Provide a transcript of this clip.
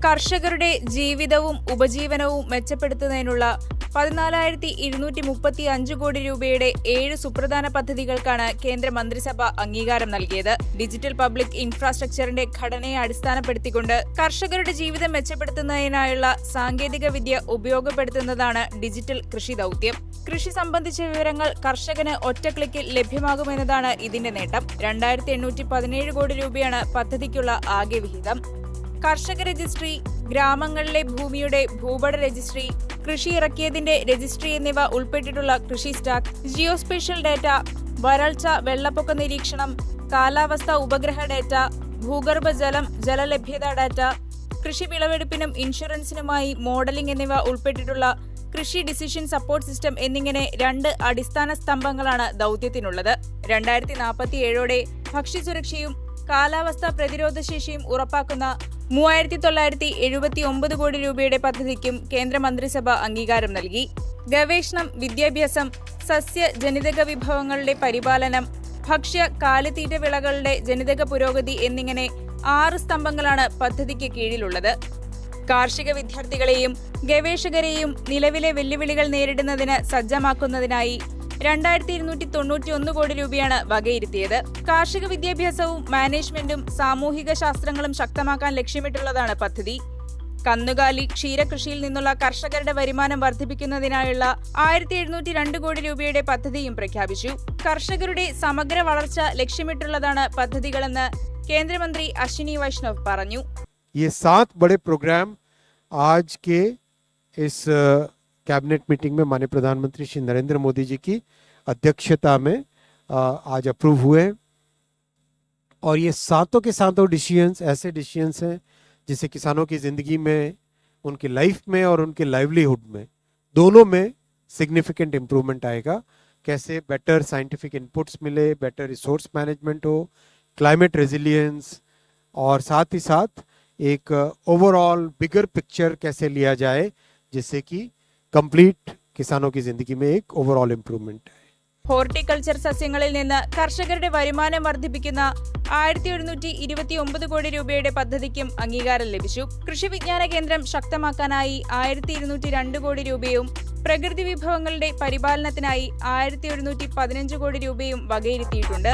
കർഷകരുടെ ജീവിതവും ഉപജീവനവും മെച്ചപ്പെടുത്തുന്നതിനുള്ള 14,235 കോടി രൂപയുടെ 7 സുപ്രധാന പദ്ധതികൾക്കാണ് കേന്ദ്ര മന്ത്രിസഭ അംഗീകാരം നൽകിയത്. ഡിജിറ്റൽ പബ്ലിക് ഇൻഫ്രാസ്ട്രക്ചറിന്റെ ഘടനയെ അടിസ്ഥാനപ്പെടുത്തിക്കൊണ്ട് കർഷകരുടെ ജീവിതം മെച്ചപ്പെടുത്തുന്നതിനായുള്ള സാങ്കേതിക വിദ്യ ഉപയോഗപ്പെടുത്തുന്നതാണ് ഡിജിറ്റൽ കൃഷി ദൗത്യം. കൃഷി സംബന്ധിച്ച വിവരങ്ങൾ കർഷകന് ഒറ്റ ക്ലിക്കിൽ ലഭ്യമാകുമെന്നതാണ് ഇതിന്റെ നേട്ടം. 2,817 കോടി രൂപയാണ് പദ്ധതിക്കുള്ള ആകെ വിഹിതം. കർഷക രജിസ്ട്രി, ഗ്രാമങ്ങളിലെ ഭൂമിയുടെ ഭൂപട രജിസ്ട്രി, കൃഷി ഇറക്കിയതിന്റെ രജിസ്ട്രി എന്നിവ ഉൾപ്പെട്ടിട്ടുള്ള കൃഷി സ്റ്റാക്ക്, ജിയോസ്പേഷ്യൽ ഡാറ്റ, വരൾച്ച, വെള്ളപ്പൊക്ക നിരീക്ഷണം, കാലാവസ്ഥ ഉപഗ്രഹ ഡാറ്റ, ഭൂഗർഭജലം, ജലലഭ്യത ഡാറ്റ, കൃഷി വിളവെടുപ്പിനും ഇൻഷുറൻസിനുമായി മോഡലിംഗ് എന്നിവ ഉൾപ്പെട്ടിട്ടുള്ള കൃഷി ഡിസിഷൻ സപ്പോർട്ട് സിസ്റ്റം എന്നിങ്ങനെ 2 അടിസ്ഥാന സ്തംഭങ്ങളാണ് ദൗത്യത്തിനുള്ളത്. 2047ഓടെ ഭക്ഷ്യസുരക്ഷയും കാലാവസ്ഥാ പ്രതിരോധശേഷിയും ഉറപ്പാക്കുന്ന 3,979 കോടി രൂപയുടെ പദ്ധതിക്കും കേന്ദ്ര മന്ത്രിസഭ അംഗീകാരം നൽകി. ഗവേഷണം, വിദ്യാഭ്യാസം, സസ്യ ജനിതക വിഭവങ്ങളുടെ പരിപാലനം, ഭക്ഷ്യ കാലിത്തീറ്റ വിളകളുടെ ജനിതക പുരോഗതി എന്നിങ്ങനെ 6 സ്തംഭങ്ങളാണ് പദ്ധതിക്ക് കീഴിലുള്ളത്. കാർഷിക വിദ്യാർത്ഥികളെയും ഗവേഷകരെയും നിലവിലെ വെല്ലുവിളികൾ നേരിടുന്നതിന് സജ്ജമാക്കുന്നതിനായി 2,291 കോടി രൂപയാണ് വകയിരുത്തിയത്. കാർഷിക വിദ്യാഭ്യാസവും മാനേജ്മെന്റും സാമൂഹിക ശാസ്ത്രങ്ങളും ശക്തമാക്കാൻ ലക്ഷ്യമിട്ടുള്ളതാണ് പദ്ധതി. കന്നുകാലി, ക്ഷീരകൃഷിയിൽ നിന്നുള്ള കർഷകരുടെ വരുമാനം വർദ്ധിപ്പിക്കുന്നതിനായുള്ള 1,702 കോടി രൂപയുടെ പദ്ധതിയും പ്രഖ്യാപിച്ചു. കർഷകരുടെ സമഗ്ര വളർച്ച ലക്ഷ്യമിട്ടുള്ളതാണ് പദ്ധതികളെന്ന് കേന്ദ്രമന്ത്രി അശ്വിനി വൈഷ്ണവ് പറഞ്ഞു. ये 7 बड़े प्रोग्राम आज के इस कैबिनेट मीटिंग में माननीय प्रधानमंत्री श्री नरेंद्र मोदी जी की अध्यक्षता में आज अप्रूव हुए और ये सातों के सातों डिसीजंस ऐसे डिसीजंस हैं जिससे किसानों की ज़िंदगी में, उनकी लाइफ में और उनके लाइवलीहुड में दोनों में सिग्निफिकेंट इम्प्रूवमेंट आएगा. कैसे बेटर साइंटिफिक इनपुट्स मिले, बेटर रिसोर्स मैनेजमेंट हो, क्लाइमेट रेजिलियंस और साथ ही साथ एक ओवरऑल बिगर पिक्चर कैसे लिया जाए जिससे कि कंप्लीट किसानों की जिंदगी में एक ओवरऑल इम्प्रूवमेंट है. ഹോർട്ടിക്കൾച്ചർ സസ്യങ്ങളിൽ നിന്ന് കർഷകരുടെ വരുമാനം വർദ്ധിപ്പിക്കുന്ന 1,729 കോടി രൂപയുടെ പദ്ധതിക്കും അംഗീകാരം ലഭിച്ചു. കൃഷി വിജ്ഞാന കേന്ദ്രം ശക്തമാക്കാനായി 1,202 കോടി രൂപയും പ്രകൃതി വിഭവങ്ങളുടെ പരിപാലനത്തിനായി 1,115 കോടി രൂപയും വകയിരുത്തിയിട്ടുണ്ട്.